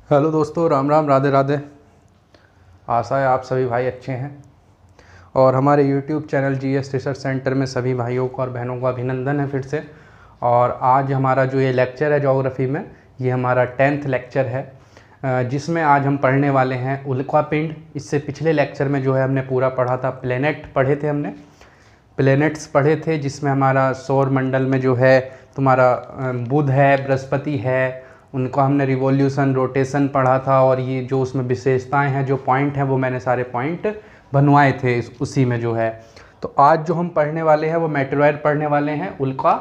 Hello दोस्तों, राम राम, राधे राधे। आशा है आप सभी भाई अच्छे हैं और हमारे YouTube channel GS research centre में सभी भाइयों को और बहनों को अभिनंदन है फिर से। और आज हमारा जो ये लेक्चर है ज्योग्राफी में, ये हमारा 10th लेक्चर है जिसमें आज हम पढ़ने वाले हैं उल्कापिंड। इससे पिछले लेक्चर में जो है हमने पूरा पढ़ा था, प्लेनेट पढ़े थे, हमने प्लेनेट्स पढ़े थे, जिसमें हमारा सौर मंडल में जो है तुम्हारा बुध है, बृहस्पति है, उनको हमने रिवॉल्यूशन, रोटेशन पढ़ा था। और ये जो उसमें विशेषताएं हैं, जो पॉइंट हैं, वो मैंने सारे पॉइंट बनवाए थे उसी में जो है। तो आज जो हम पढ़ने वाले हैं वो मेटेरॉइड पढ़ने वाले हैं, उल्का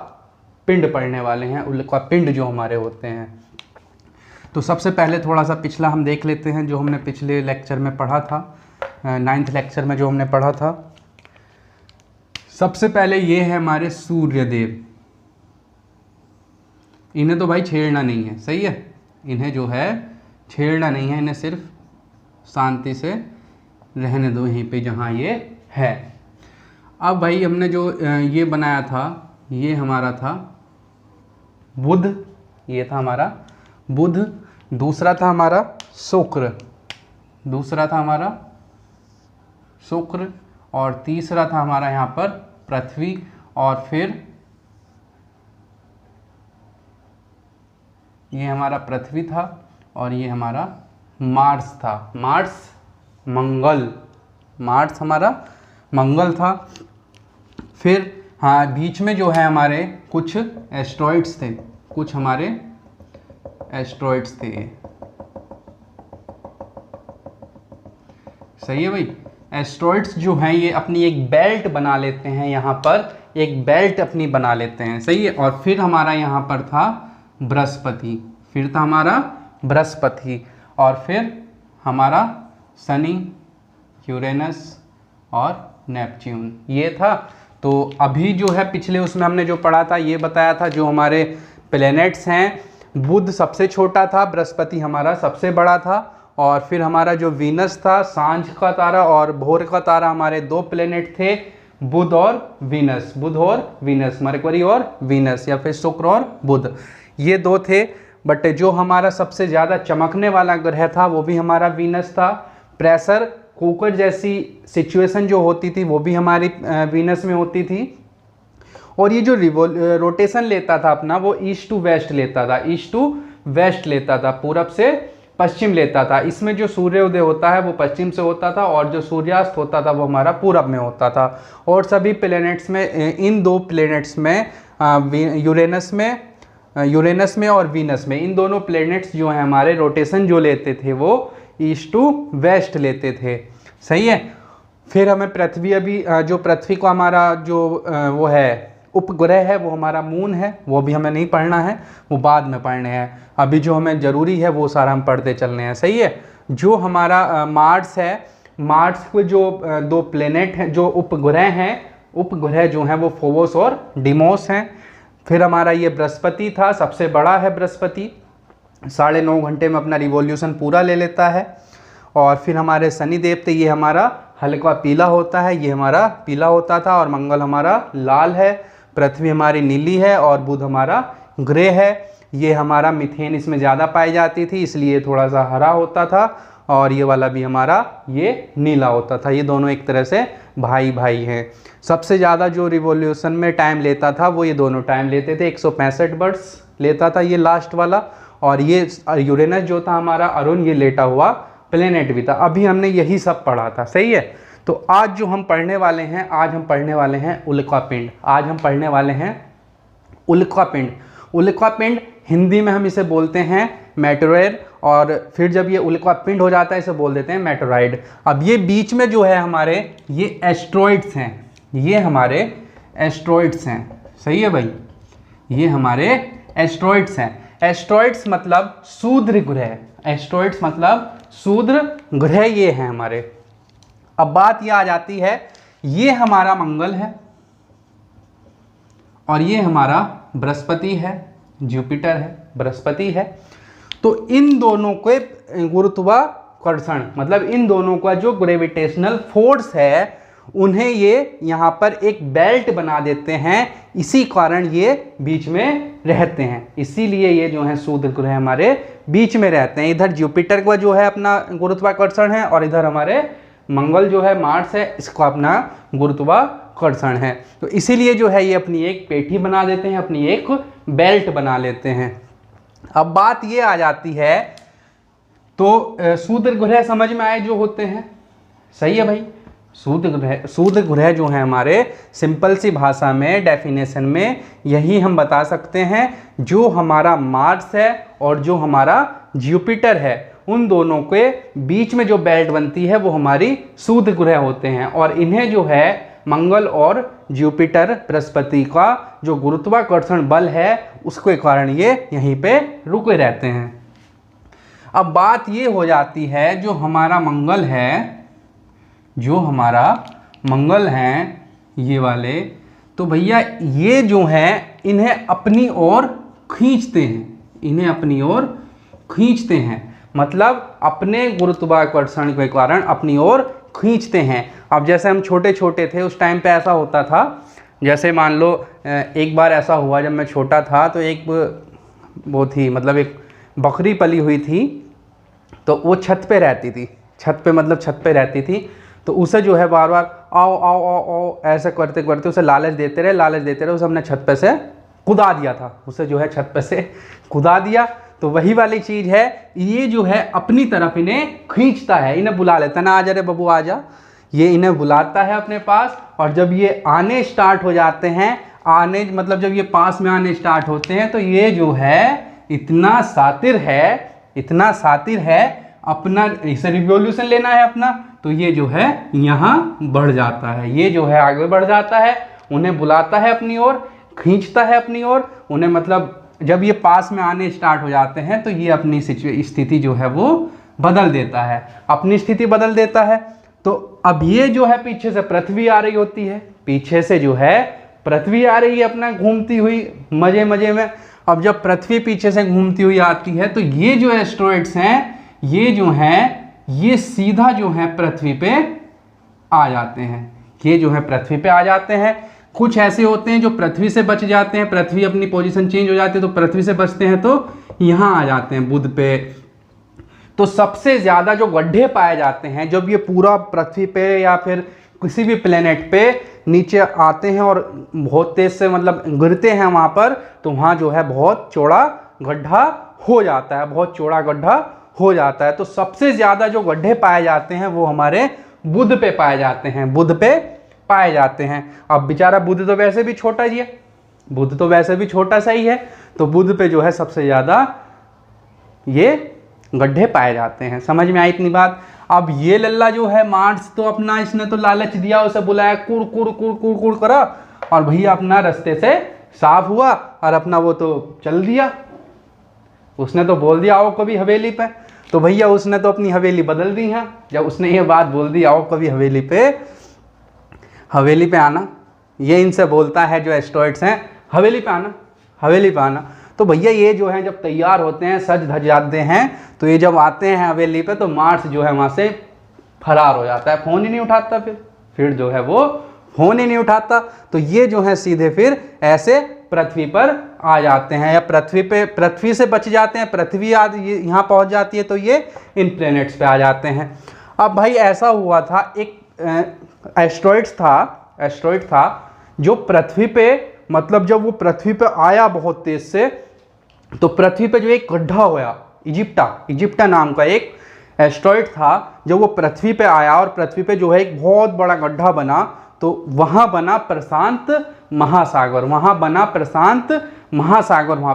पिंड पढ़ने वाले हैं, उल्का पिंड जो हमारे होते हैं। तो सबसे पहले थोड़ा सा पिछला हम देख लेते हैं, जो हमने पिछले लेक्चर में पढ़ा था, 9th लेक्चर में जो हमने पढ़ा था। सबसे पहले ये है हमारे सूर्यदेव। इन्हें तो भाई छेड़ना नहीं है, सही है, इन्हें जो है छेड़ना नहीं है, इन्हें सिर्फ शांति से रहने दो यहीं पे जहाँ ये है। अब भाई हमने जो ये बनाया था, ये हमारा था बुध, ये था हमारा बुध। दूसरा था हमारा शुक्र, दूसरा था हमारा शुक्र। और तीसरा था हमारा यहाँ पर पृथ्वी। और फिर ये हमारा पृथ्वी था और ये हमारा मार्स था। मार्स मंगल, मार्स हमारा मंगल था। फिर हाँ, बीच में जो है हमारे कुछ एस्ट्रॉइड्स थे, कुछ हमारे एस्ट्रॉइड्स थे। सही है भाई। एस्ट्रॉइड्स जो हैं ये अपनी एक बेल्ट बना लेते हैं, यहाँ पर एक बेल्ट अपनी बना लेते हैं, सही है। और फिर हमारा यहाँ पर था बृहस्पति, फिर था हमारा बृहस्पति। और फिर हमारा शनि, यूरेनस और नेपच्यून, ये था। तो अभी जो है पिछले उसमें हमने जो पढ़ा था, ये बताया था जो हमारे प्लैनेट्स हैं, बुध सबसे छोटा था, बृहस्पति हमारा सबसे बड़ा था। और फिर हमारा जो वीनस था, सांझ का तारा और भोर का तारा, हमारे दो प्लैनेट थे, बुध और वीनस, बुध और वीनस, मरकरी और वीनस, या फिर शुक्र और बुध, ये दो थे। बट जो हमारा सबसे ज़्यादा चमकने वाला ग्रह था वो भी हमारा वीनस था। प्रेशर कुकर जैसी सिचुएशन जो होती थी वो भी हमारी वीनस में होती थी। और ये जो रोटेशन लेता था अपना, वो ईस्ट टू वेस्ट लेता था, ईस्ट टू वेस्ट लेता था, पूरब से पश्चिम लेता था। इसमें जो सूर्योदय होता है वो पश्चिम से होता था और जो सूर्यास्त होता था वो हमारा पूरब में होता था। और सभी प्लैनेट्स में, इन दो प्लैनेट्स में, यूरेनस में और वीनस में, इन दोनों प्लैनेट्स जो हैं हमारे रोटेशन जो लेते थे वो ईस्ट टू वेस्ट लेते थे, सही है। फिर हमें पृथ्वी, अभी जो पृथ्वी को हमारा जो वो है उपग्रह है, वो हमारा मून है, वो भी हमें नहीं पढ़ना है, वो बाद में पढ़ने हैं। अभी जो हमें ज़रूरी है वो सारा हम पढ़ते चलने हैं, सही है। जो हमारा मार्स है, मार्स के जो दो प्लेनेट हैं, जो उपग्रह हैं, उपग्रह जो हैं वो फोबोस और डिमोस हैं। फिर हमारा ये बृहस्पति था, सबसे बड़ा है बृहस्पति, 9.5 घंटे में अपना रिवॉल्यूशन पूरा ले लेता है। और फिर हमारे शनिदेव थे, ये हमारा हल्का पीला होता है, ये हमारा पीला होता था। और मंगल हमारा लाल है, पृथ्वी हमारी नीली है और बुध हमारा ग्रे है। ये हमारा मीथेन इसमें ज़्यादा पाई जाती थी, इसलिए थोड़ा सा हरा होता था। और ये वाला भी हमारा ये नीला होता था। ये दोनों एक तरह से भाई भाई हैं। सबसे ज़्यादा जो रिवॉल्यूशन में टाइम लेता था वो ये दोनों टाइम लेते थे, 165 वर्ष लेता था ये लास्ट वाला। और ये यूरेनस जो था हमारा अरुण, ये लेटा हुआ प्लेनेट भी था। अभी हमने यही सब पढ़ा था, सही है। तो आज जो हम पढ़ने वाले हैं, आज हम पढ़ने वाले हैं उल्कापिंड। आज हम पढ़ने वाले हैं उल्कापिंड। उल्कापिंड हिंदी में हम इसे बोलते हैं मेटेरॉइड, और फिर जब ये उल्कापिंड हो जाता है इसे बोल देते हैं मेटेरॉइड। अब ये बीच में जो है हमारे, ये एस्ट्रॉइड्स हैं, ये हमारे एस्ट्रॉइड्स हैं, सही है भाई, ये हमारे एस्ट्रॉइड्स हैं। एस्ट्रॉइड्स मतलब क्षुद्र ग्रह, एस्ट्रॉइड्स मतलब क्षुद्र ग्रह, ये हैं हमारे। अब बात ये आ जाती है, ये हमारा मंगल है और ये हमारा बृहस्पति है, जुपिटर है, बृहस्पति है। तो इन दोनों के गुरुत्वाकर्षण, मतलब इन दोनों का जो ग्रेविटेशनल फोर्स है उन्हें ये यहाँ पर एक बेल्ट बना देते हैं, इसी कारण ये बीच में रहते हैं। इसीलिए ये जो है सूर्य ग्रह हमारे बीच में रहते हैं। इधर जुपिटर का जो है अपना गुरुत्वाकर्षण है और इधर हमारे मंगल जो है मार्स है, इसका अपना गुरुत्वाकर्षण है। तो इसीलिए जो है ये अपनी एक पेठी बना देते हैं, अपनी एक बेल्ट बना लेते हैं। अब बात ये आ जाती है, तो सूर्य ग्रह समझ में आए जो होते हैं, सही है भाई। सूर्य ग्रह जो है हमारे सिंपल सी भाषा में डेफिनेशन में यही हम बता सकते हैं, जो हमारा मार्स है और जो हमारा जुपिटर है, उन दोनों के बीच में जो बेल्ट बनती है वो हमारी सूर्य ग्रह होते हैं। और इन्हें जो है मंगल और जुपिटर बृहस्पति का जो गुरुत्वाकर्षण बल है उसके कारण ये यहीं पे रुके रहते हैं। अब बात ये हो जाती है, जो हमारा मंगल है ये वाले, तो भैया ये जो हैं इन्हें अपनी ओर खींचते हैं, मतलब अपने गुरुत्वाकर्षण के कारण अपनी ओर खींचते हैं। अब जैसे हम छोटे छोटे थे उस टाइम पे ऐसा होता था, जैसे मान लो एक बार ऐसा हुआ जब मैं छोटा था, तो एक वो थी, मतलब एक बकरी पली हुई थी, तो वो छत पे रहती थी, तो उसे जो है बार बार आओ आओ आओ आओ ऐसे करते करते उसे लालच देते रहे, उसे हमने छत पे से कूदा दिया था, तो वही वाली चीज़ है, ये जो है अपनी तरफ इन्हें खींचता है, इन्हें बुला लेता है ना, आजा रे बबू आजा, ये इन्हें बुलाता है अपने पास। और जब ये आने स्टार्ट हो जाते हैं, मतलब जब ये पास में आने स्टार्ट होते हैं, तो ये जो है इतना सातिर है, अपना इसे रिवॉल्यूशन लेना है अपना, तो ये जो है यहाँ बढ़ जाता है, ये जो है आगे बढ़ जाता है, उन्हें बुलाता है अपनी ओर, खींचता है अपनी ओर उन्हें, मतलब जब ये पास में आने स्टार्ट हो जाते हैं तो ये अपनी स्थिति जो है वो बदल देता है, अपनी स्थिति बदल देता है। तो अब ये जो है पीछे से पृथ्वी आ रही होती है, अपना घूमती हुई मजे में। अब जब पृथ्वी पीछे से घूमती हुई आती है, तो ये जो एस्टेरॉइड्स हैं, ये जो हैं ये सीधा जो है पृथ्वी पे आ जाते हैं। कुछ ऐसे होते हैं जो पृथ्वी से बच जाते हैं, पृथ्वी अपनी पोजीशन चेंज हो जाती है तो पृथ्वी से बचते हैं, तो यहाँ आ जाते हैं बुध पे। तो सबसे ज़्यादा जो गड्ढे पाए जाते हैं जब ये पूरा पृथ्वी पे या फिर किसी भी प्लेनेट पे नीचे आते हैं और बहुत तेज से मतलब गिरते हैं वहाँ पर, तो वहाँ जो है बहुत चौड़ा गड्ढा हो जाता है। तो सबसे ज़्यादा जो गड्ढे पाए जाते हैं वो हमारे बुध पे पाए जाते हैं। अब बेचारा बुध तो वैसे भी छोटा ही है, तो बुध पे जो है सबसे ज़्यादा ये गड्ढे पाए जाते हैं। समझ में आई इतनी बात। अब ये लल्ला जो है मार्स, तो अपना इसने तो लालच दिया, उसे बुलाया, कुड़ करा, और भैया अपना रास्ते से साफ हुआ और अपना वो तो चल दिया। उसने तो बोल दिया आओ कभी हवेली पे, तो भैया उसने तो अपनी हवेली बदल दी है। जब उसने ये बात बोल दी आओ कभी हवेली पे आना, ये इनसे बोलता है जो एस्टेरॉइड्स हैं, हवेली पे आना। तो भैया ये जो है जब तैयार होते हैं, सज धज जाते हैं, तो ये जब आते हैं हवेली पे, तो मार्स जो है वहाँ से फरार हो जाता है, फ़ोन ही नहीं उठाता, फिर जो है वो फ़ोन ही नहीं उठाता। तो ये जो है सीधे फिर ऐसे पृथ्वी पर आ जाते हैं, या पृथ्वी से बच जाते हैं, पृथ्वी यहाँ पहुँच जाती है, तो ये इन प्लैनेट्स पे आ जाते हैं। अब भाई ऐसा हुआ था, एक एस्टेरॉइड था जो पृथ्वी पे, मतलब जब वो पृथ्वी पे आया बहुत तेज से, तो पृथ्वी पे जो एक गड्ढा हुआ, इजिप्टा नाम का एक एस्टेरॉइड था, जब वो पृथ्वी पे आया और पृथ्वी पे जो है एक बहुत बड़ा गड्ढा बना, तो वहाँ बना प्रशांत महासागर वहाँ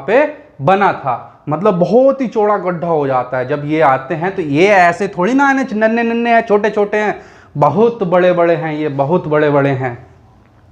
पे बना था। मतलब बहुत ही चौड़ा गड्ढा हो जाता है जब ये आते हैं। तो ये ऐसे थोड़ी ना आने, नन्हे हैं, छोटे छोटे हैं, बहुत बड़े बड़े हैं, ये बहुत बड़े बड़े हैं,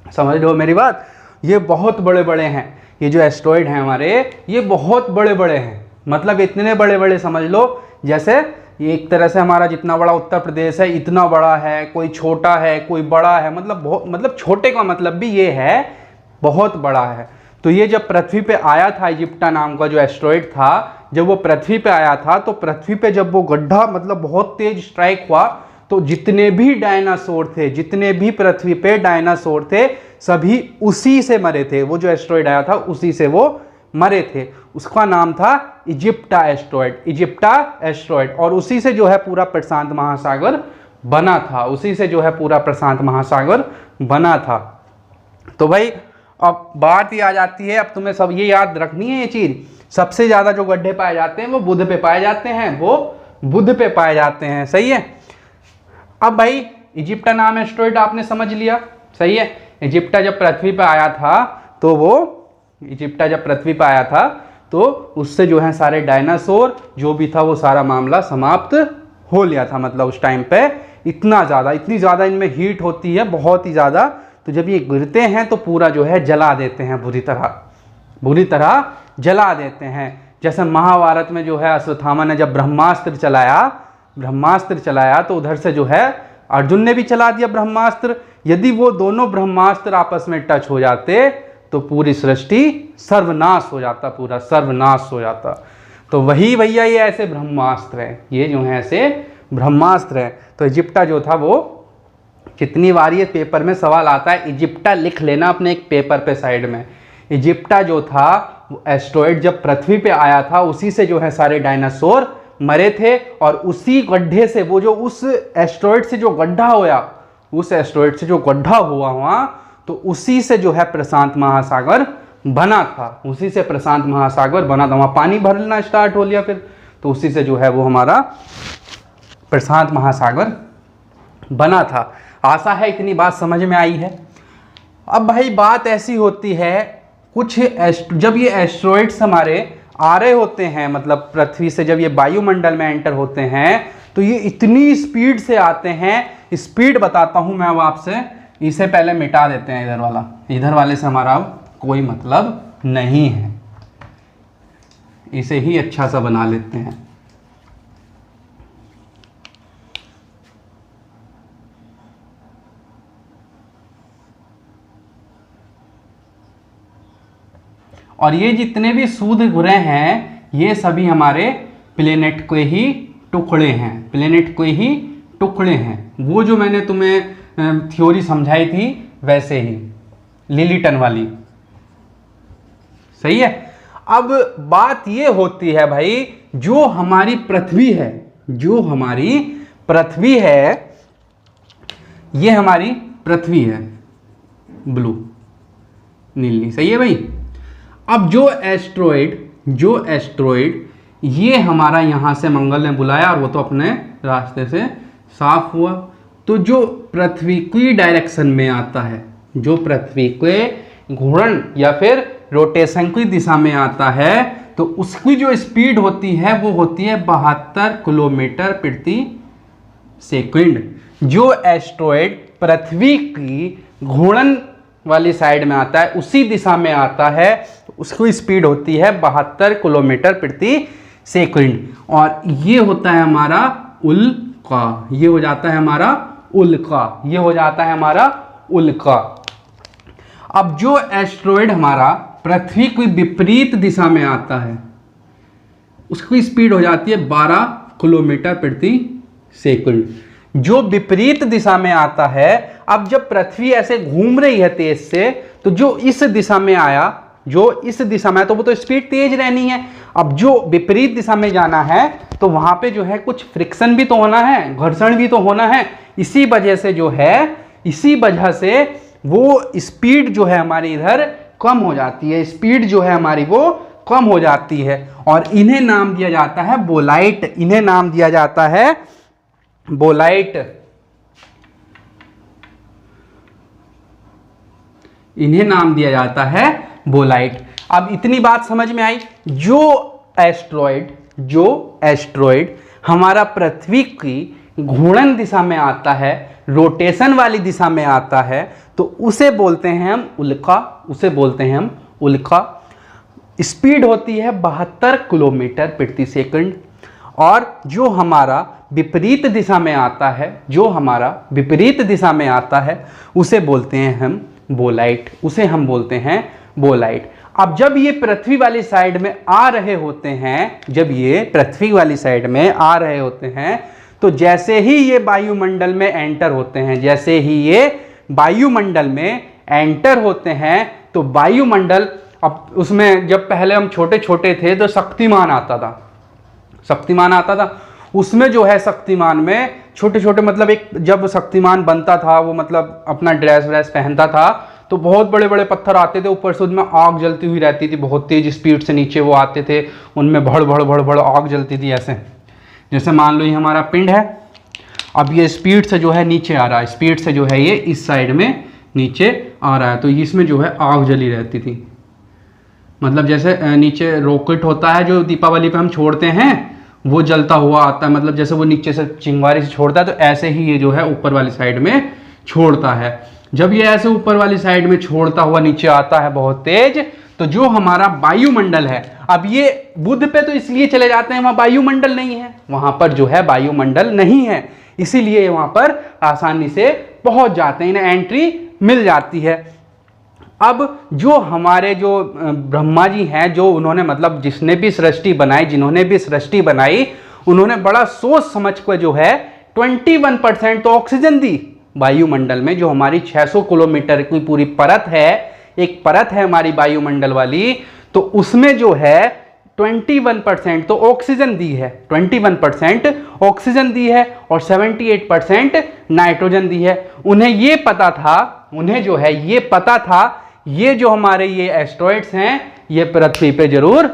समझ लो मेरी बात, ये बहुत बड़े बड़े हैं। ये जो एस्टेरॉइड हैं हमारे, ये बहुत बड़े बड़े हैं, मतलब इतने बड़े बड़े समझ लो जैसे ये एक तरह से हमारा जितना बड़ा उत्तर प्रदेश है इतना बड़ा है, कोई छोटा है कोई बड़ा है, मतलब छोटे का मतलब भी ये है बहुत बड़ा है। तो ये जब पृथ्वी पे आया था, इजिप्टा नाम का जो एस्टेरॉइड था, जब वो पृथ्वी पे आया था, तो पृथ्वी पे जब वो गड्ढा मतलब बहुत तेज स्ट्राइक हुआ, तो जितने भी डायनासोर थे, जितने भी पृथ्वी पे डायनासोर थे, सभी उसी से मरे थे। वो जो एस्ट्रॉयड आया था उसी से वो मरे थे। उसका नाम था इजिप्टा एस्ट्रॉयड, इजिप्टा एस्ट्रॉयड। और उसी से जो है पूरा प्रशांत महासागर बना था, उसी से जो है पूरा प्रशांत महासागर बना था। तो भाई अब बात ये आ जाती है, अब तुम्हें सब ये याद रखनी है ये चीज, सबसे ज्यादा जो गड्ढे पाए जाते हैं वो बुध पे पाए जाते हैं, वो बुध पे पाए जाते हैं। सही है। अब भाई इजिप्टा नाम एस्ट्रॉयड आपने समझ लिया। सही है। इजिप्टा जब पृथ्वी पे आया था तो वो इजिप्टा जब पृथ्वी पे आया था तो उससे जो है सारे डायनासोर जो भी था वो सारा मामला समाप्त हो लिया था। मतलब उस टाइम पे इतनी ज़्यादा इनमें हीट होती है, बहुत ही ज़्यादा। तो जब ये गिरते हैं तो पूरा जो है जला देते हैं, बुरी तरह जला देते हैं। जैसे महाभारत में जो है अश्वत्थामा ने जब ब्रह्मास्त्र चलाया तो उधर से जो है अर्जुन ने भी चला दिया ब्रह्मास्त्र। यदि वो दोनों ब्रह्मास्त्र आपस में टच हो जाते तो पूरी सृष्टि सर्वनाश हो जाता, पूरा सर्वनाश हो जाता। तो वही भैया ये ऐसे ब्रह्मास्त्र है, ये जो है ऐसे ब्रह्मास्त्र है। तो इजिप्टा जो था वो, कितनी बार ये पेपर में सवाल आता है, इजिप्टा लिख लेना अपने एक पेपर पे साइड में। इजिप्टा जो था वो एस्ट्रॉयड जब पृथ्वी पे आया था उसी से जो है सारे डायनासोर मरे थे। और उसी गड्ढे से, वो जो उस एस्ट्रॉयड से जो गड्ढा हुआ वहाँ, तो उसी से जो है प्रशांत महासागर बना था, उसी से प्रशांत महासागर बना था। वहाँ पानी भरना स्टार्ट हो लिया फिर, तो उसी से जो है वो हमारा प्रशांत महासागर बना था। आशा है इतनी बात समझ में आई है। अब भाई बात ऐसी होती है, जब ये एस्ट्रॉयड्स हमारे आ रहे होते हैं, मतलब पृथ्वी से जब ये वायुमंडल में एंटर होते हैं तो ये इतनी स्पीड से आते हैं। स्पीड बताता हूं मैं अब आपसे, इसे पहले मिटा देते हैं, इधर वाले से हमारा अब कोई मतलब नहीं है, इसे ही अच्छा सा बना लेते हैं। और ये जितने भी सूर्य ग्रह हैं ये सभी हमारे प्लेनेट के ही टुकड़े हैं, वो जो मैंने तुम्हें थ्योरी समझाई थी वैसे ही, लिलिटन वाली। सही है। अब बात ये होती है भाई, जो हमारी पृथ्वी है, ये हमारी पृथ्वी है, ब्लू नीली। सही है भाई। अब जो एस्ट्रॉयड ये हमारा यहाँ से मंगल ने बुलाया और वो तो अपने रास्ते से साफ हुआ, तो जो पृथ्वी की डायरेक्शन में आता है, जो पृथ्वी के घूर्णन या फिर रोटेशन की दिशा में आता है, तो उसकी जो स्पीड होती है वो होती है 72 किलोमीटर प्रति सेकंड। जो एस्ट्रॉयड पृथ्वी की घूर्णन वाली साइड में आता है, उसी दिशा में आता है, उसकी स्पीड होती है 72 किलोमीटर प्रति सेकंड। और ये होता है हमारा उल्का, ये हो जाता है हमारा उल्का। अब जो एस्ट्रॉयड हमारा पृथ्वी की विपरीत दिशा में आता है, उसकी स्पीड हो जाती है 12 किलोमीटर प्रति सेकंड। जो विपरीत दिशा में आता है, अब जब पृथ्वी ऐसे घूम रही है तेज से, तो जो इस दिशा में आया तो वो तो स्पीड तेज रहनी है। अब जो विपरीत दिशा में जाना है तो वहां पे जो है कुछ फ्रिक्शन भी तो होना है, घर्षण भी तो होना है। इसी वजह से वो स्पीड जो है हमारी इधर कम हो जाती है, स्पीड जो है हमारी वो कम हो जाती है। और इन्हें नाम दिया जाता है बोलाइट, इन्हें नाम दिया जाता है बोलाइट। अब इतनी बात समझ में आई, जो एस्ट्रॉयड हमारा पृथ्वी की घूर्णन दिशा में आता है, रोटेशन वाली दिशा में आता है, तो उसे बोलते हैं हम उल्का। स्पीड होती है 72 किलोमीटर प्रति सेकंड। और जो हमारा विपरीत दिशा में आता है, उसे बोलते हैं हम बोलाइट। अब जब ये पृथ्वी वाली साइड में आ रहे होते हैं, तो जैसे ही ये वायुमंडल में एंटर होते हैं, जैसे ही ये वायुमंडल में एंटर होते हैं, तो वायुमंडल, अब उसमें जब पहले हम छोटे छोटे थे तो शक्तिमान आता था, शक्तिमान आता था, उसमें जो है शक्तिमान में छोटे छोटे, मतलब एक जब शक्तिमान बनता था वो मतलब अपना ड्रेस व्रेस पहनता था तो बहुत बड़े बड़े पत्थर आते थे ऊपर से, उसमें आग जलती हुई रहती थी, बहुत तेज स्पीड से नीचे वो आते थे, उनमें भड़ भड़ भड़ भड़ आग जलती थी ऐसे। जैसे मान लो ये हमारा पिंड है, अब ये स्पीड से जो है नीचे आ रहा है, स्पीड से जो है ये इस साइड में नीचे आ रहा है, तो इसमें जो है आग जली रहती थी। मतलब जैसे नीचे रॉकेट होता है जो दीपावली पे हम छोड़ते हैं, वो जलता हुआ आता है, मतलब जैसे वो नीचे से चिंगारी से छोड़ता है, तो ऐसे ही ये जो है ऊपर वाली साइड में छोड़ता है। जब ये ऐसे ऊपर वाली साइड में छोड़ता हुआ नीचे आता है बहुत तेज, तो जो हमारा वायुमंडल है, अब ये बुध पे तो इसलिए चले जाते हैं, वहां वायुमंडल नहीं है, वहां पर जो है वायुमंडल नहीं है, इसीलिए वहां पर आसानी से पहुंच जाते हैं, इन्हें एंट्री मिल जाती है। अब जो हमारे जो ब्रह्मा जी हैं, जो उन्होंने मतलब जिसने भी सृष्टि बनाई, जिन्होंने भी सृष्टि बनाई, उन्होंने बड़ा सोच समझ कर जो है 21% तो ऑक्सीजन दी वायुमंडल में। जो हमारी 600 किलोमीटर की पूरी परत है, एक परत है हमारी वायुमंडल वाली, तो उसमें जो है 21% तो ऑक्सीजन दी है, 21% ऑक्सीजन दी है और 78% नाइट्रोजन दी है। उन्हें ये पता था, उन्हें जो है ये पता था, ये जो हमारे ये एस्ट्रॉइड्स हैं ये पृथ्वी पे जरूर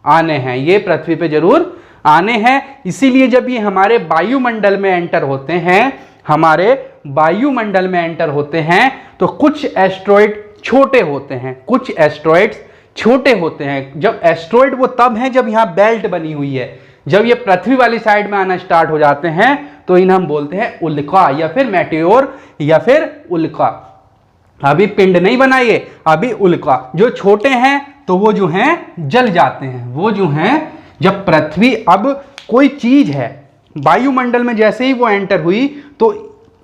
आने हैं, ये पृथ्वी पे जरूर आने हैं। इसीलिए जब ये हमारे वायुमंडल में एंटर होते हैं, हमारे वायुमंडल में एंटर होते हैं, तो कुछ एस्ट्रॉइड छोटे होते हैं, कुछ एस्ट्रॉइड्स छोटे होते हैं। जब एस्ट्रॉइड वो तब है जब यहाँ बेल्ट बनी हुई है, जब ये पृथ्वी वाली साइड में आना स्टार्ट हो जाते हैं तो इन्हें हम बोलते हैं उल्का या फिर मेटेओर या फिर उल्का। अभी पिंड नहीं बनाइए, अभी उल्का। जो छोटे हैं तो वो जो हैं जल जाते हैं, वो जो हैं जब पृथ्वी, अब कोई चीज है वायुमंडल में जैसे ही वो एंटर हुई तो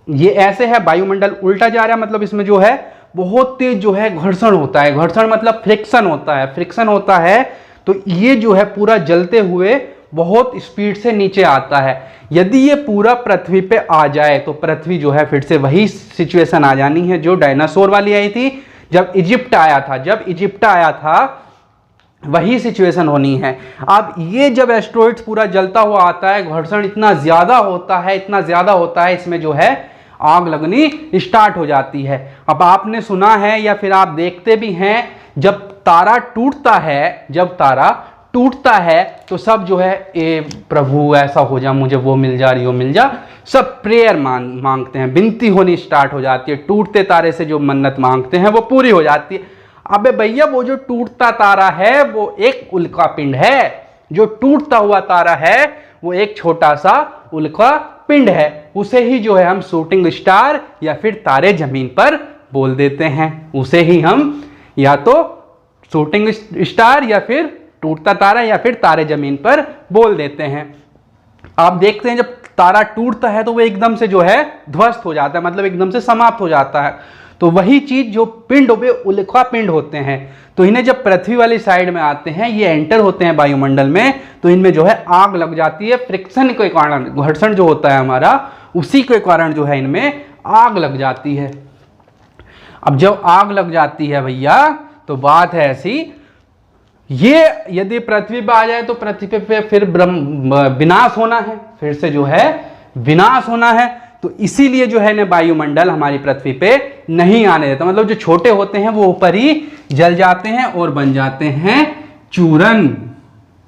ये ऐसे है, वायुमंडल उल्टा जा रहा है, मतलब इसमें जो है बहुत तेज जो है घर्षण होता है, घर्षण मतलब फ्रिक्शन होता है, फ्रिक्शन होता है, तो ये जो है पूरा जलते हुए बहुत स्पीड से नीचे आता है। यदि ये पूरा पृथ्वी पे आ जाए तो पृथ्वी जो है फिर से वही सिचुएशन आ जानी है जो डायनासोर वाली आई थी, जब इजिप्ट आया था, जब इजिप्ट आया था वही सिचुएशन होनी है। अब ये जब एस्ट्रॉइड्स पूरा जलता हुआ आता है, घर्षण इतना ज्यादा होता है, इतना ज्यादा होता है, इसमें जो है आग लगनी स्टार्ट हो जाती है। अब आपने सुना है या फिर आप देखते भी हैं, जब तारा टूटता है, जब तारा टूटता है तो सब जो है ए प्रभु ऐसा हो जा, मुझे वो मिल जा, यो मिल जा, सब प्रेयर मांगते हैं, विनती होनी स्टार्ट हो जाती है। टूटते तारे से जो मन्नत मांगते हैं वो पूरी हो जाती है। अबे भैया वो जो टूटता तारा है वो एक उल्का पिंड है, जो टूटता हुआ तारा है वो एक छोटा सा उल्का पिंड है, उसे ही जो है हम शूटिंग स्टार या फिर तारे जमीन पर बोल देते हैं। उसे ही हम या तो शूटिंग स्टार या फिर टूटता तारा या फिर तारे जमीन पर बोल देते हैं। आप देखते हैं जब तारा टूटता है तो वो एकदम से जो है ध्वस्त हो जाता है, मतलब एकदम से समाप्त हो जाता है। तो वही चीज जो पिंड वे उल्का पिंड होते हैं, तो इन्हें जब पृथ्वी वाली साइड में आते हैं, ये एंटर होते हैं वायुमंडल में, तो इनमें जो है आग लग जाती है, फ्रिक्शन के कारण, घर्षण जो होता है हमारा, उसी के कारण जो है इनमें आग लग जाती है। अब जब आग लग जाती है भैया तो बात है ऐसी, ये यदि पृथ्वी पे आ जाए तो पृथ्वी पे फिर विनाश होना है, फिर से जो है विनाश होना है। तो इसीलिए जो है ना वायुमंडल हमारी पृथ्वी पे नहीं आने देता, मतलब जो छोटे होते हैं वो ऊपर ही जल जाते हैं और बन जाते हैं चूरन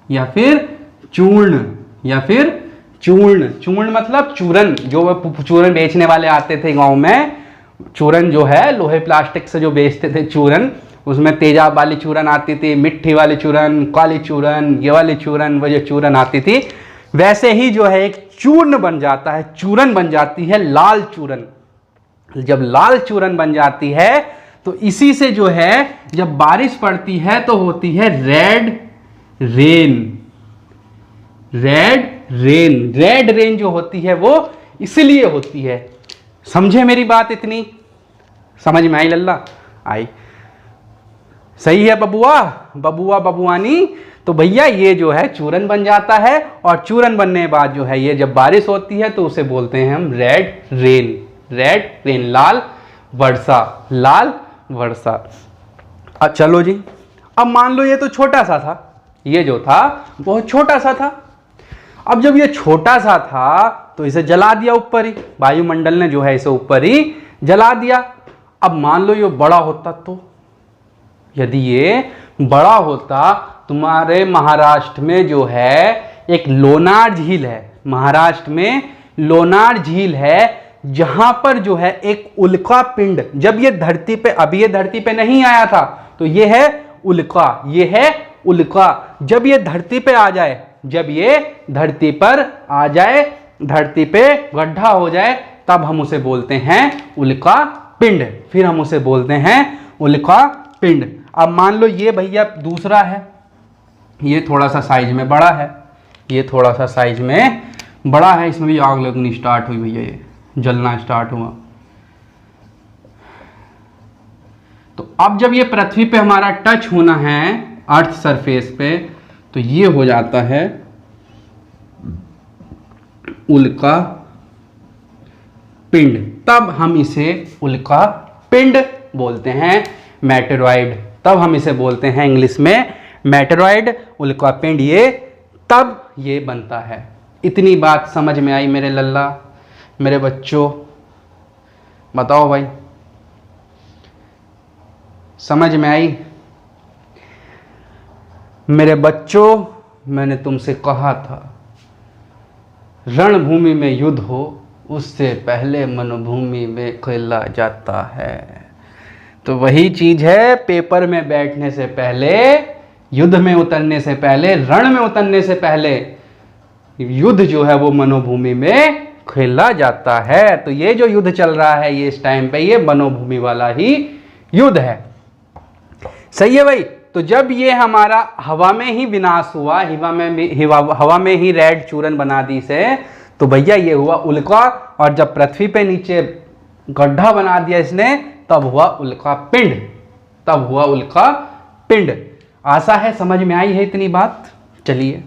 या फिर चूर्ण, या फिर चूर्ण। चूर्ण मतलब चूरन, जो चूरन बेचने वाले आते थे गांव में, चूरन जो है लोहे प्लास्टिक से जो बेचते थे चूरन, उसमें तेजाब वाली चूरन आती थी, मिट्टी वाली चूरन, काली चूरन, ये वाली चूरन, वो जो चूरन आती थी, वैसे ही जो है एक चूर्ण बन जाता है, चूरन बन जाती है लाल चूरन। जब लाल चूरन बन जाती है तो इसी से जो है जब बारिश पड़ती है तो होती है red rain. Red rain, red rain जो होती है वो इसलिए होती है। समझे मेरी बात? इतनी समझ में आई? लल्ला आई? सही है बबुआ, बबुआ बबुआनी? तो भैया ये जो है चूरन बन जाता है, और चूरन बनने के बाद जो है ये जब बारिश होती है तो उसे बोलते हैं हम रेड रेन। रेड रेन, लाल वर्षा, लाल वर्षा। अब चलो जी, अब मान लो ये तो छोटा सा था, ये जो था बहुत छोटा सा था। अब जब ये छोटा सा था तो इसे जला दिया ऊपर ही, वायुमंडल ने जो है इसे ऊपर ही जला दिया। अब मान लो ये बड़ा होता, तो यदि ये बड़ा होता, तुम्हारे महाराष्ट्र में जो है एक लोनार झील है, महाराष्ट्र में लोनार झील है, जहां पर जो है एक उल्का पिंड, जब ये धरती पे, अभी ये धरती पे नहीं आया था, तो ये है उल्का, ये है उल्का। जब ये धरती पे आ जाए, जब ये धरती पर आ जाए, धरती पे गड्ढा हो जाए, तब हम उसे बोलते हैं उल्का पिंड, फिर हम उसे बोलते हैं उल्का पिंड। अब मान लो ये भैया दूसरा है, ये थोड़ा सा साइज में बड़ा है, ये थोड़ा सा साइज में बड़ा है, इसमें भी आग लगनी स्टार्ट हुई भैया, ये जलना स्टार्ट हुआ। तो अब जब ये पृथ्वी पे हमारा टच होना है अर्थ सरफेस पे, तो ये हो जाता है उल्का पिंड, तब हम इसे उल्का पिंड बोलते हैं, मेटेरॉइड, तब हम इसे बोलते हैं इंग्लिश में मेटेरॉइड, उल्का पिंड, ये तब ये बनता है। इतनी बात समझ में आई मेरे लल्ला, मेरे बच्चों? बताओ भाई, समझ में आई? मेरे बच्चों, मैंने तुमसे कहा था रणभूमि में युद्ध हो उससे पहले मनोभूमि में खेला जाता है। तो वही चीज है, पेपर में बैठने से पहले, युद्ध में उतरने से पहले, रण में उतरने से पहले युद्ध जो है वो मनोभूमि में खेला जाता है। तो ये जो युद्ध चल रहा है ये इस टाइम पे, ये मनोभूमि वाला ही युद्ध है। सही है भाई? तो जब ये हमारा हवा में ही विनाश हुआ, हवा में ही रेड चूरन बना दी से, तो भैया ये हुआ उल्का, और जब पृथ्वी पे नीचे गड्ढा बना दिया इसने, तब हुआ उल्का पिंड, तब हुआ उल्का पिंड। आशा है समझ में आई है इतनी बात। चलिए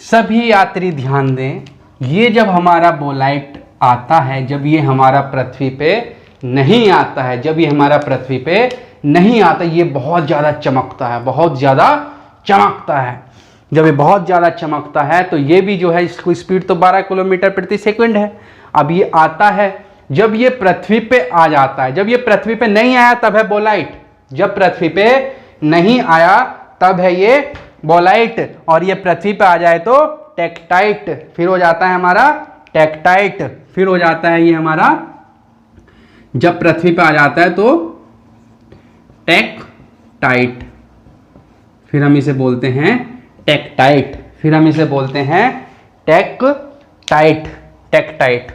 सभी यात्री ध्यान दें, ये जब हमारा बोलाइट आता है, जब ये हमारा पृथ्वी पे नहीं आता है, जब ये हमारा पृथ्वी पे नहीं आता, ये बहुत ज़्यादा चमकता है, बहुत ज़्यादा चमकता है। जब ये बहुत ज़्यादा चमकता है तो ये भी जो है, इसको स्पीड तो 12 किलोमीटर प्रति सेकंड है। अब ये आता है, जब ये पृथ्वी पे आ जाता है, जब ये पृथ्वी पे नहीं आया तब है बोलाइट, जब पृथ्वी पे नहीं आया तब है ये बोलाइट, और ये पृथ्वी पे आ जाए तो टेक्टाइट, फिर हो जाता है हमारा टेक्टाइट, फिर हो जाता है ये हमारा, जब पृथ्वी पे आ जाता है तो टेक्टाइट, फिर हम इसे बोलते हैं टेक्टाइट, फिर हम इसे बोलते हैं टेक्टाइट, टेक्टाइट।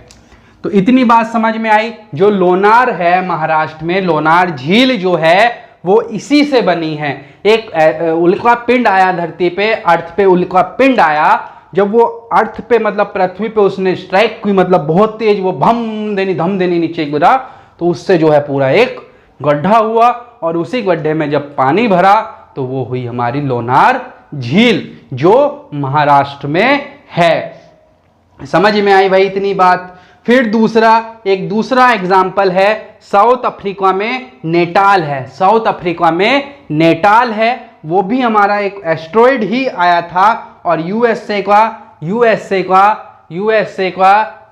तो इतनी बात समझ में आई। जो लोनार है महाराष्ट्र में, लोनार झील जो है वो इसी से बनी है। एक उल्का पिंड आया धरती पे, अर्थ पे उल्का पिंड आया, जब वो अर्थ पे मतलब पृथ्वी पे उसने स्ट्राइक की, मतलब बहुत तेज, वो धम देनी नीचे गिरा, तो उससे जो है पूरा एक गड्ढा हुआ, और उसी गड्ढे में जब पानी भरा तो वो हुई हमारी लोनार झील, जो महाराष्ट्र में है। समझ में आई भाई इतनी बात? फिर एक दूसरा एग्जाम्पल है, साउथ अफ्रीका में नेटाल है, साउथ अफ्रीका में नेटाल है, वो भी हमारा एक एस्ट्रॉयड ही आया था, और यूएसए का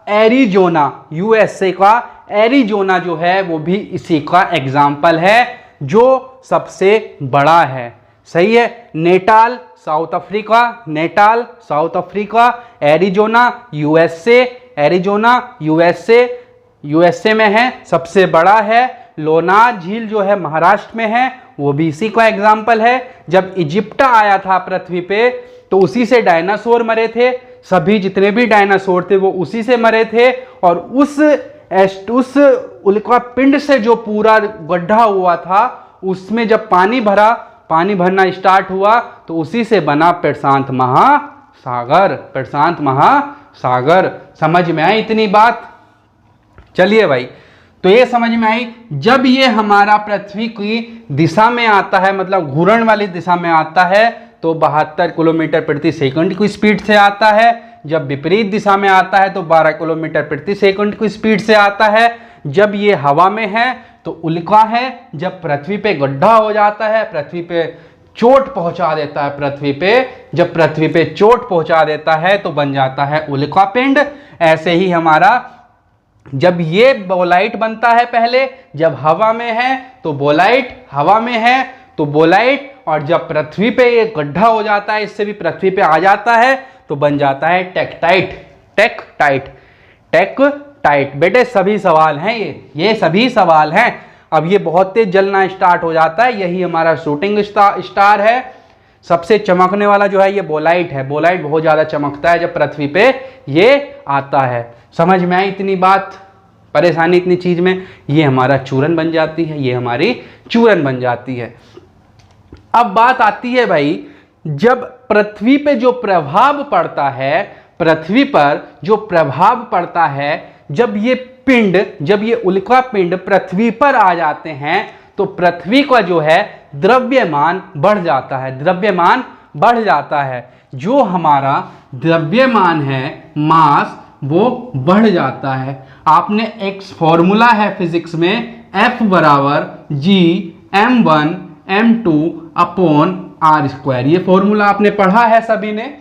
एरिजोना जो है वो भी इसी का एग्जाम्पल है, जो सबसे बड़ा है। सही है? Natal south Africa, Natal south Africa, Arizona USA में है, सबसे बड़ा है। लोनार झील जो है महाराष्ट्र में है, वो भी इसी का एग्जाम्पल है। जब इजिप्टा आया था पृथ्वी पे तो उसी से डायनासोर मरे थे, सभी जितने भी डायनासोर थे वो उसी से मरे थे, और उस उल्का पिंड से जो पूरा गड्ढा हुआ था उसमें जब पानी भरना स्टार्ट हुआ तो उसी से बना प्रशांत महासागर। समझ में आई इतनी बात? चलिए भाई, तो ये समझ में आई, जब ये हमारा पृथ्वी की दिशा में आता है, मतलब घूर्णन वाली दिशा में आता है, तो 72 किलोमीटर प्रति सेकंड की स्पीड से आता है। जब विपरीत दिशा में आता है तो 12 किलोमीटर प्रति सेकंड की स्पीड से आता है। जब ये हवा में है तो उल्का है। जब पृथ्वी पे गड्ढा हो जाता है, पृथ्वी पे चोट पहुंचा देता है, पृथ्वी पे जब पृथ्वी पे चोट पहुंचा देता है तो बन जाता है उल्का पिंड। ऐसे ही हमारा जब ये बोलाइट बनता है, पहले जब हवा में है तो बोलाइट, हवा में है तो बोलाइट, और जब पृथ्वी पे ये गड्ढा हो जाता है, इससे भी पृथ्वी पे आ जाता है तो बन जाता है टेक्टाइट। टेक्टाइट, टेक्टाइट। बेटे सभी सवाल हैं ये सभी सवाल हैं। अब ये बहुत तेज जलना स्टार्ट हो जाता है, यही हमारा शूटिंग स्टार है। सबसे चमकने वाला जो है ये बोलाइट है। बोलाइट बहुत ज़्यादा चमकता है जब पृथ्वी पे ये आता है। समझ में आई इतनी बात? परेशानी इतनी चीज़ में? ये हमारा चूरन बन जाती है, ये हमारी चूरन बन जाती है। अब बात आती है भाई, जब पृथ्वी पे जो प्रभाव पड़ता है, पृथ्वी पर जो प्रभाव पड़ता है, जब ये उल्का पिंड पृथ्वी पर आ जाते हैं तो पृथ्वी का जो है द्रव्यमान बढ़ जाता है। द्रव्यमान बढ़ जाता है। जो हमारा द्रव्यमान है, मास, वो बढ़ जाता है। आपने एक फॉर्मूला है फिजिक्स में, F बराबर G(m1m2)/r²। ये फॉर्मूला आपने पढ़ा है सभी ने।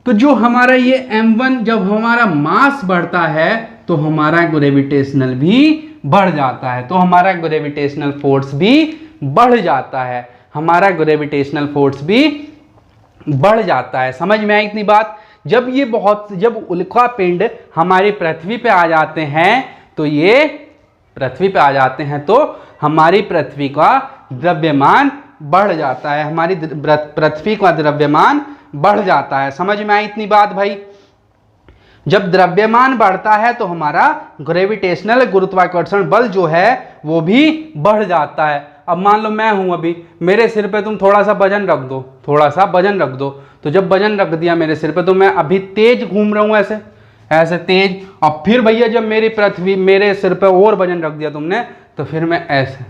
तो जो हमारा ये m1, जब हमारा मास बढ़ता है तो हमारा ग्रेविटेशनल भी बढ़ जाता है, तो हमारा ग्रेविटेशनल फोर्स भी बढ़ जाता है, हमारा ग्रेविटेशनल फोर्स भी बढ़ जाता है। समझ में आई इतनी बात? जब उल्का पिंड हमारी पृथ्वी पे आ जाते हैं तो ये पृथ्वी पे आ जाते हैं तो हमारी पृथ्वी का द्रव्यमान बढ़ जाता है, हमारी पृथ्वी का द्रव्यमान बढ़ जाता है। समझ में आई इतनी बात भाई? जब द्रव्यमान बढ़ता है तो हमारा ग्रेविटेशनल, गुरुत्वाकर्षण बल जो है वो भी बढ़ जाता है। अब मान लो मैं हूं, अभी मेरे सिर पे तुम थोड़ा सा वजन रख दो, थोड़ा सा वजन रख दो, तो जब वजन रख दिया मेरे सिर पे तो मैं अभी तेज घूम रहा हूं, ऐसे ऐसे तेज। और फिर भैया जब मेरे सिर पे और वजन रख दिया तुमने तो फिर मैं ऐसे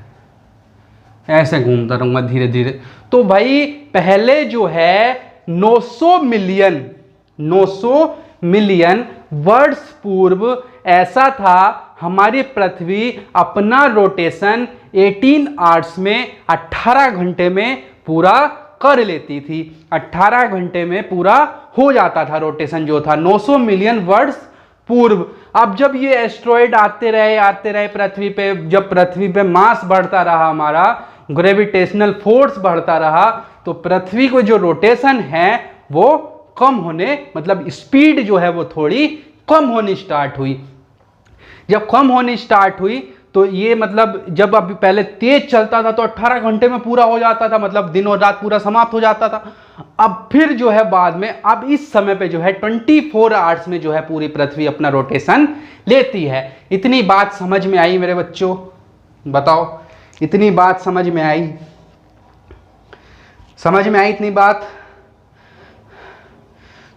ऐसे घूमता रहूंगा धीरे धीरे। तो भाई पहले जो है 900 मिलियन वर्ष पूर्व ऐसा था, हमारी पृथ्वी अपना रोटेशन 18 आवर्स में, 18 घंटे में पूरा कर लेती थी। 18 घंटे में पूरा हो जाता था रोटेशन जो था 900 मिलियन वर्ष पूर्व। अब जब ये एस्ट्रॉयड आते रहे पृथ्वी पे, जब पृथ्वी पे मास बढ़ता रहा, हमारा ग्रेविटेशनल फोर्स बढ़ता रहा, तो पृथ्वी को जो रोटेशन है वो कम होने, मतलब स्पीड जो है वो थोड़ी कम होनी स्टार्ट हुई। जब कम होनी स्टार्ट हुई तो ये मतलब जब अभी पहले तेज चलता था तो 18 घंटे में पूरा हो जाता था, मतलब दिन और रात पूरा समाप्त हो जाता था। अब फिर जो है बाद में, अब इस समय पे जो है 24 आवर्स में जो है पूरी पृथ्वी अपना रोटेशन लेती है। इतनी बात समझ में आई मेरे बच्चों? बताओ, इतनी बात समझ में आई? समझ में आई इतनी बात?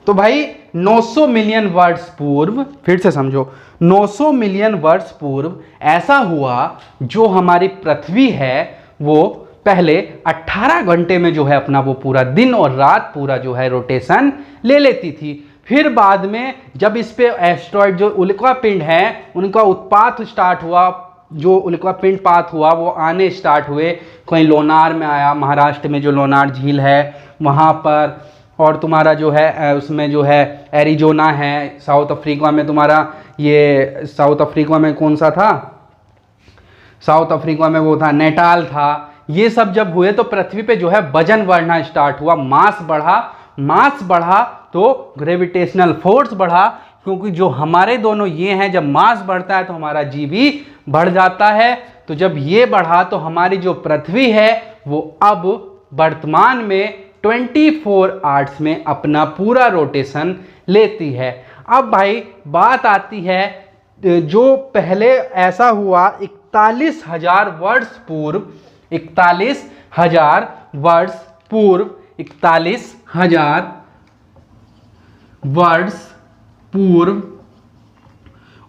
तो भाई 900 मिलियन वर्ष पूर्व, फिर से समझो, 900 मिलियन वर्ष पूर्व ऐसा हुआ, जो हमारी पृथ्वी है वो पहले 18 घंटे में जो है अपना वो पूरा दिन और रात पूरा जो है रोटेशन ले लेती थी। फिर बाद में जब इस पे एस्ट्रॉयड जो उल्का पिंड है उनका उत्पात स्टार्ट हुआ, जो उल्का पिंड पात हुआ वो आने स्टार्ट हुए। कहीं लोनार में आया, महाराष्ट्र में जो लोनार झील है वहाँ पर, और तुम्हारा जो है उसमें जो है एरिजोना है, साउथ अफ्रीका में तुम्हारा ये, साउथ अफ्रीका में कौन सा था, साउथ अफ्रीका में वो था नेटाल था। ये सब जब हुए तो पृथ्वी पे जो है वजन बढ़ना स्टार्ट हुआ, मास बढ़ा तो ग्रेविटेशनल फोर्स बढ़ा, क्योंकि जो हमारे दोनों ये हैं, जब मास बढ़ता है तो हमारा जी भी बढ़ जाता है। तो जब ये बढ़ा तो हमारी जो पृथ्वी है वो अब वर्तमान में 24 आवर्स में अपना पूरा रोटेशन लेती है। अब भाई बात आती है, जो पहले ऐसा हुआ 41,000 वर्ष पूर्व, 41,000 वर्ष पूर्व, 41,000 वर्ष पूर्व,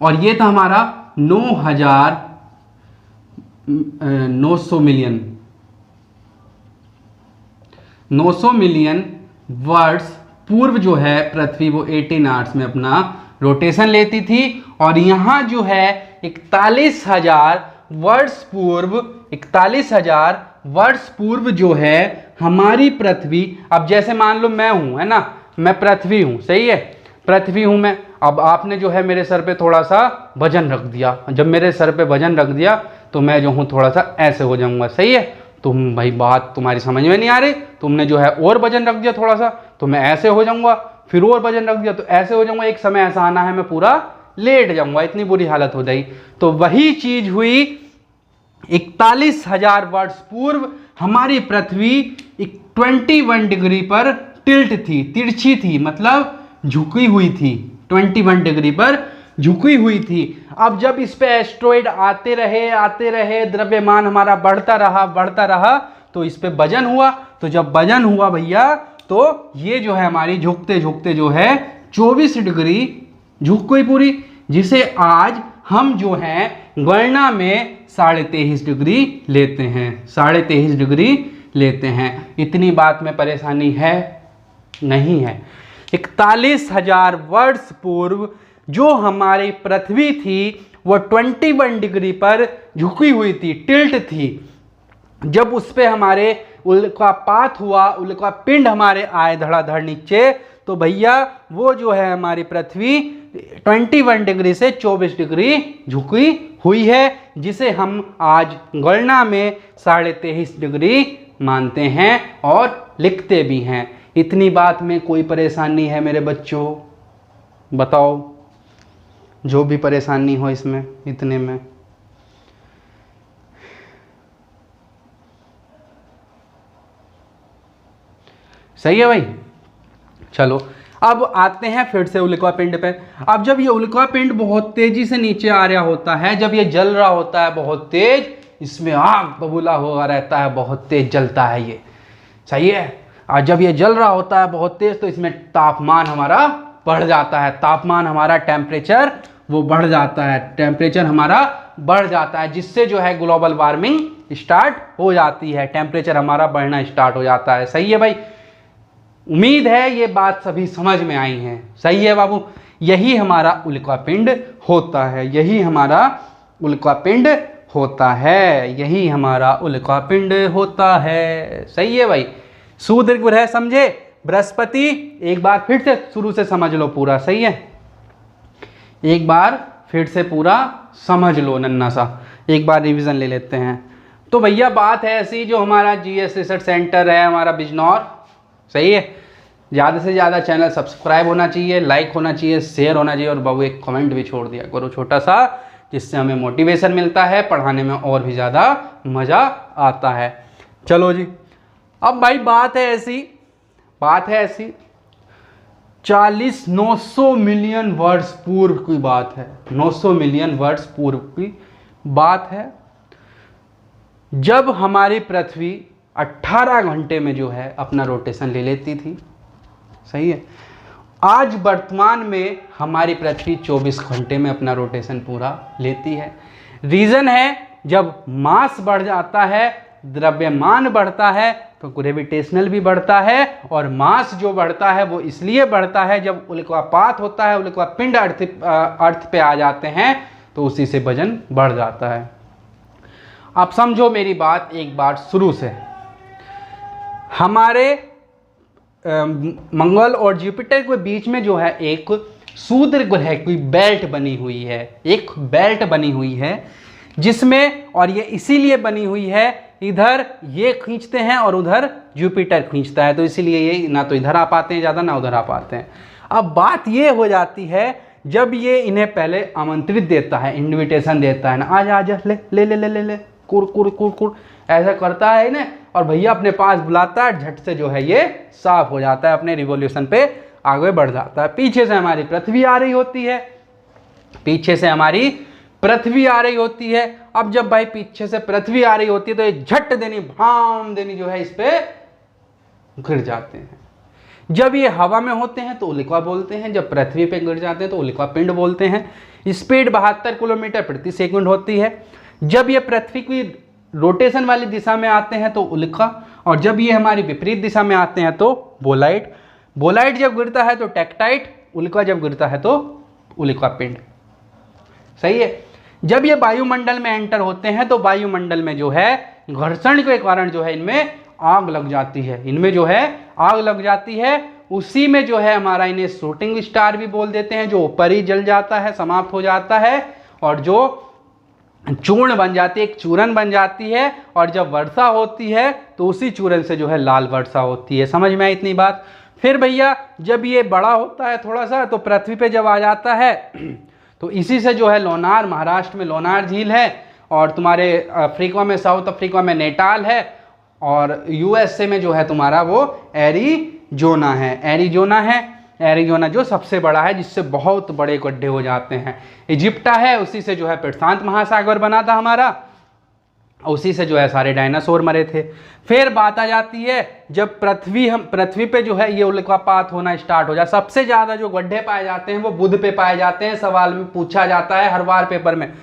और ये था हमारा 9,900 मिलियन, 900 मिलियन वर्ष पूर्व जो है पृथ्वी वो 18 आवर्स में अपना रोटेशन लेती थी, और यहाँ जो है 41,000 वर्ष पूर्व जो है हमारी पृथ्वी, अब जैसे मान लो मैं हूँ, है ना, मैं पृथ्वी हूँ, सही है, पृथ्वी हूँ मैं। अब आपने जो है मेरे सर पे थोड़ा सा वजन रख दिया, जब मेरे सर पे वजन रख दिया तो मैं जो हूँ थोड़ा सा ऐसे हो जाऊँगा, सही है। तुम भाई बात तुम्हारी समझ में नहीं आ रही, तुमने जो है और वजन रख दिया थोड़ा सा तो मैं ऐसे हो जाऊँगा, फिर और वजन रख दिया तो ऐसे हो जाऊँगा, एक समय ऐसा आना है मैं पूरा लेट जाऊँगा, इतनी बुरी हालत हो जाएगी। तो वही चीज़ हुई 41,000 वर्ष पूर्व हमारी पृथ्वी 21 डिग्री पर टिल्ट थी, तिरछी थी, मतलब झुकी हुई थी, 21 डिग्री पर झुकी हुई थी। अब जब इस पे एस्ट्रॉइड आते रहे, द्रव्यमान हमारा बढ़ता रहा तो इस पे वजन हुआ, तो जब वजन हुआ भैया तो ये जो है हमारी झुकते झुकते जो है 24 डिग्री झुक गई पूरी, जिसे आज हम जो है गणना में 23.5 डिग्री लेते हैं, 23.5 डिग्री लेते हैं। इतनी बात में परेशानी है नहीं है। 41,000 वर्ष पूर्व जो हमारी पृथ्वी थी वो 21 डिग्री पर झुकी हुई थी, टिल्ट थी। जब उस पे हमारे उल्कापात हुआ, उल्का पिंड हमारे आए धड़ाधड़ नीचे, तो भैया वो जो है हमारी पृथ्वी 21 डिग्री से 24 डिग्री झुकी हुई है, जिसे हम आज गणना में 23.5 डिग्री मानते हैं और लिखते भी हैं। इतनी बात में कोई परेशानी है मेरे बच्चों? बताओ, जो भी परेशानी हो इसमें, इतने में। सही है भाई। चलो अब आते हैं फिर से उल्का पिंड पे। अब जब ये उल्का पिंड बहुत तेजी से नीचे आ रहा होता है, जब ये जल रहा होता है बहुत तेज, इसमें आग बबूला हुआ रहता है, बहुत तेज जलता है ये, सही है। और जब ये जल रहा होता है बहुत तेज तो इसमें तापमान हमारा बढ़ जाता है, तापमान हमारा टेम्परेचर वो बढ़ जाता है, टेम्परेचर हमारा बढ़ जाता है, जिससे जो है ग्लोबल वार्मिंग स्टार्ट हो जाती है, टेम्परेचर हमारा बढ़ना स्टार्ट हो जाता है। सही है भाई, उम्मीद है ये बात सभी समझ में आई है। सही है बाबू, यही हमारा उल्का पिंड होता है, यही हमारा उल्का पिंड होता है, यही हमारा उल्का पिंड होता है। सही है भाई, सूर्य ग्रह समझे, बृहस्पति, एक बार फिर से शुरू से समझ लो पूरा। सही है, एक बार फिर से पूरा समझ लो नन्ना सा, एक बार रिवीजन ले लेते हैं। तो भैया बात है ऐसी, जो हमारा जीएस रिसर्च सेंटर है हमारा बिजनौर, सही है, ज़्यादा से ज़्यादा चैनल सब्सक्राइब होना चाहिए, लाइक होना चाहिए, शेयर होना चाहिए, और बाबू एक कमेंट भी छोड़ दिया करो छोटा सा, जिससे हमें मोटिवेशन मिलता है, पढ़ाने में और भी ज़्यादा मज़ा आता है। चलो जी, अब भाई बात है ऐसी 900 मिलियन वर्ष पूर्व की बात है, 900 मिलियन वर्ष पूर्व की बात है, जब हमारी पृथ्वी 18 घंटे में जो है अपना रोटेशन ले लेती थी। सही है, आज वर्तमान में हमारी पृथ्वी 24 घंटे में अपना रोटेशन पूरा लेती है। रीज़न है, जब मास बढ़ जाता है, द्रव्यमान बढ़ता है, तो ग्रेविटेशनल भी बढ़ता है, और मास जो बढ़ता है वो इसलिए बढ़ता है, जब उल्कापात होता है, उल्का पिंड अर्थ पे आ जाते हैं, तो उसी से वजन बढ़ जाता है। आप समझो मेरी बात एक बार शुरू से। हमारे मंगल और जुपिटर के बीच में जो है एक सूर्य ग्रह की बेल्ट बनी हुई है, एक बेल्ट बनी हुई है, जिसमें, और ये इसीलिए बनी हुई है, इधर ये खींचते हैं और उधर जुपिटर खींचता है, तो इसीलिए ये ना तो इधर आ पाते हैं ज़्यादा, ना उधर आ पाते हैं। अब बात ये हो जाती है, जब ये इन्हें पहले आमंत्रित देता है, इन्विटेशन देता है ना, आजा आजा, ले ले ले ले ले ले, कुर कुर कुर कुर, ऐसा करता है इन्हें, और भैया अपने पास बुलाता है, झट से जो है ये साफ हो जाता है, अपने रिवॉल्यूशन पे आगे बढ़ जाता है। पीछे से हमारी पृथ्वी आ रही होती है, पीछे से हमारी पृथ्वी आ रही होती है। अब जब भाई पीछे से पृथ्वी आ रही होती है, तो ये झट देनी, भाम देनी जो है इस पे गिर जाते हैं। जब ये हवा में होते हैं तो उल्का बोलते हैं, जब पृथ्वी पे गिर जाते हैं तो उल्का पिंड बोलते हैं। स्पीड 72 किलोमीटर प्रति सेकंड होती है। जब ये पृथ्वी की रोटेशन वाली दिशा में आते हैं तो उल्का, और जब ये हमारी विपरीत दिशा में आते हैं तो बोलाइट, बोलाइट जब गिरता है तो टेक्टाइट, उल्का जब गिरता है तो उल्का पिंड। सही है। जब ये वायुमंडल में एंटर होते हैं तो वायुमंडल में जो है घर्षण के कारण जो है इनमें आग लग जाती है, इनमें जो है आग लग जाती है। उसी में जो है हमारा इन्हें शूटिंग स्टार भी बोल देते हैं, जो ऊपर ही जल जाता है, समाप्त हो जाता है, और जो चूर्ण बन जाती है, एक चूरन बन जाती है। और जब वर्षा होती है तो उसी चूरन से जो है लाल वर्षा होती है। समझ में आई इतनी बात। फिर भैया जब ये बड़ा होता है थोड़ा सा तो पृथ्वी पे जब आ जाता है तो इसी से जो है लोनार, महाराष्ट्र में लोनार झील है, और तुम्हारे अफ्रीका में, साउथ अफ्रीका में नेटाल है, और यूएसए में जो है तुम्हारा वो एरिजोना है। एरिजोना है, एरिजोना जो सबसे बड़ा है, जिससे बहुत बड़े गड्ढे हो जाते हैं। इजिप्टा है, उसी से जो है प्रशांत महासागर बना था हमारा, उसी से जो है सारे डायनासोर मरे थे। फिर बात आ जाती है जब पृथ्वी पे जो है ये उल्कापात होना स्टार्ट हो जाए। सबसे ज़्यादा जो गड्ढे पाए जाते हैं वो बुध पे पाए जाते हैं। सवाल में पूछा जाता है हर बार पेपर में,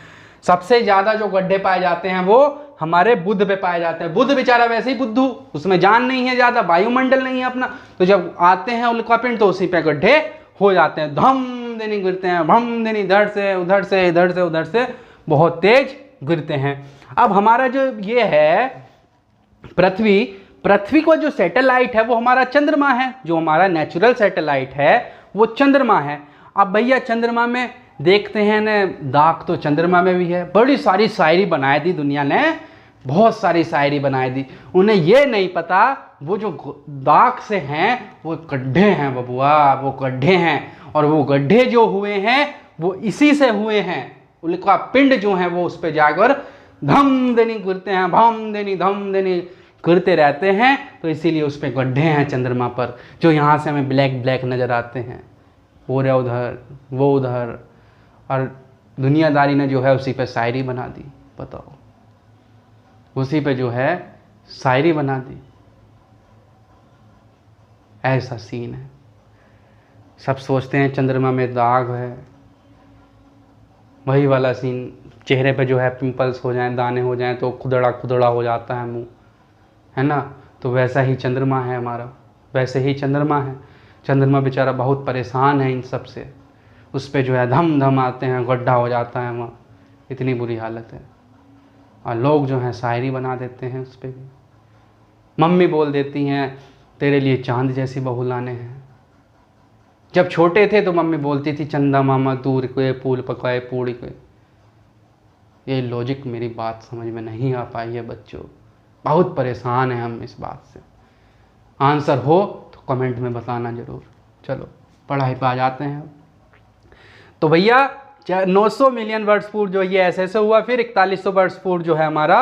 सबसे ज़्यादा जो गड्ढे पाए जाते हैं वो हमारे बुध पे पाए जाते हैं। बुध बेचारा वैसे ही बुद्धू, उसमें जान नहीं है ज़्यादा, वायुमंडल नहीं है अपना, तो जब आते हैं उल्कापिंड तो उसी पे गड्ढे हो जाते हैं, धम देनी गिरते हैं, भम देनी, इधर से उधर से, इधर से उधर से बहुत तेज गिरते हैं। अब हमारा जो ये है पृथ्वी को जो सैटेलाइट है वो हमारा चंद्रमा है, जो हमारा नेचुरल सैटेलाइट है वो चंद्रमा है। अब भैया चंद्रमा में देखते हैं न, दाग तो चंद्रमा में भी है। बड़ी सारी शायरी बनाई दी दुनिया ने, बहुत सारी शायरी बनाई दी। उन्हें ये नहीं पता वो जो दाग से हैं वो गड्ढे हैं बबुआ, वो गड्ढे हैं, और वो गड्ढे जो हुए हैं वो इसी से हुए हैं। उल्का पिंड जो है वो उस पर जाकर धम देनी गिरते हैं, भम देनी धम देनी गिरते रहते हैं, तो इसीलिए उस पर गड्ढे हैं चंद्रमा पर, जो यहाँ से हमें ब्लैक ब्लैक नज़र आते हैं। वो रहा उधर, वो उधर, और दुनियादारी ने जो है उसी पे शायरी बना दी। बताओ, उसी पे जो है शायरी बना दी। ऐसा सीन है। सब सोचते हैं चंद्रमा में दाग है, वही वाला सीन, चेहरे पे जो है पिंपल्स हो जाएं, दाने हो जाएं तो खुदड़ा खुदड़ा हो जाता है मुंह, है ना। तो वैसा ही चंद्रमा है हमारा, वैसे ही चंद्रमा है। चंद्रमा बेचारा बहुत परेशान है इन सब से, उस पर जो है धम धम आते हैं, गड्ढा हो जाता है वहाँ, इतनी बुरी हालत है। और लोग जो हैं शायरी बना देते हैं उस पर भी। मम्मी बोल देती हैं तेरे लिए चांद जैसी बहू लाने हैं। जब छोटे थे तो मम्मी बोलती थी चंदा मामा दूर के फूल पकाए पूड़ी के। ये लॉजिक मेरी बात समझ में नहीं आ पाई है बच्चों, बहुत परेशान हैं हम इस बात से। आंसर हो तो कमेंट में बताना ज़रूर। चलो पढ़ाई पे आ जाते हैं। तो भैया 900 मिलियन वर्ष पूर्व जो ये ऐसे हुआ, फिर 4100 वर्ष पूर्व जो है हमारा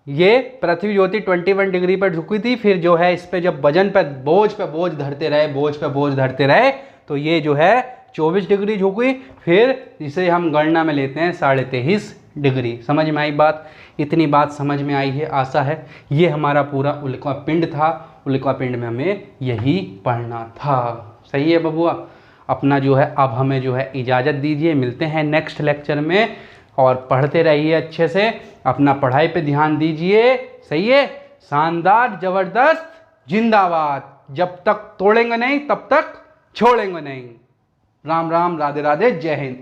ये पृथ्वी जो थी 21 डिग्री पर झुकी थी। फिर जो है इस पे जब वजन पे बोझ धरते रहे, बोझ पे बोझ धरते रहे, तो ये जो है 24 डिग्री झुकी। फिर इसे हम गणना में लेते हैं 23.5 डिग्री। समझ में आई बात? इतनी बात समझ में आई है, आशा है। ये हमारा पूरा उल्का पिंड था। उल्का पिंड में हमें यही पढ़ना था। सही है बबुआ? अपना जो है अब हमें जो है इजाज़त दीजिए, मिलते हैं नेक्स्ट लेक्चर में। और पढ़ते रहिए अच्छे से, अपना पढ़ाई पे ध्यान दीजिए। सही है? शानदार, ज़बरदस्त, जिंदाबाद। जब तक तोड़ेंगे नहीं तब तक छोड़ेंगे नहीं। राम राम, राधे राधे, जय हिंद।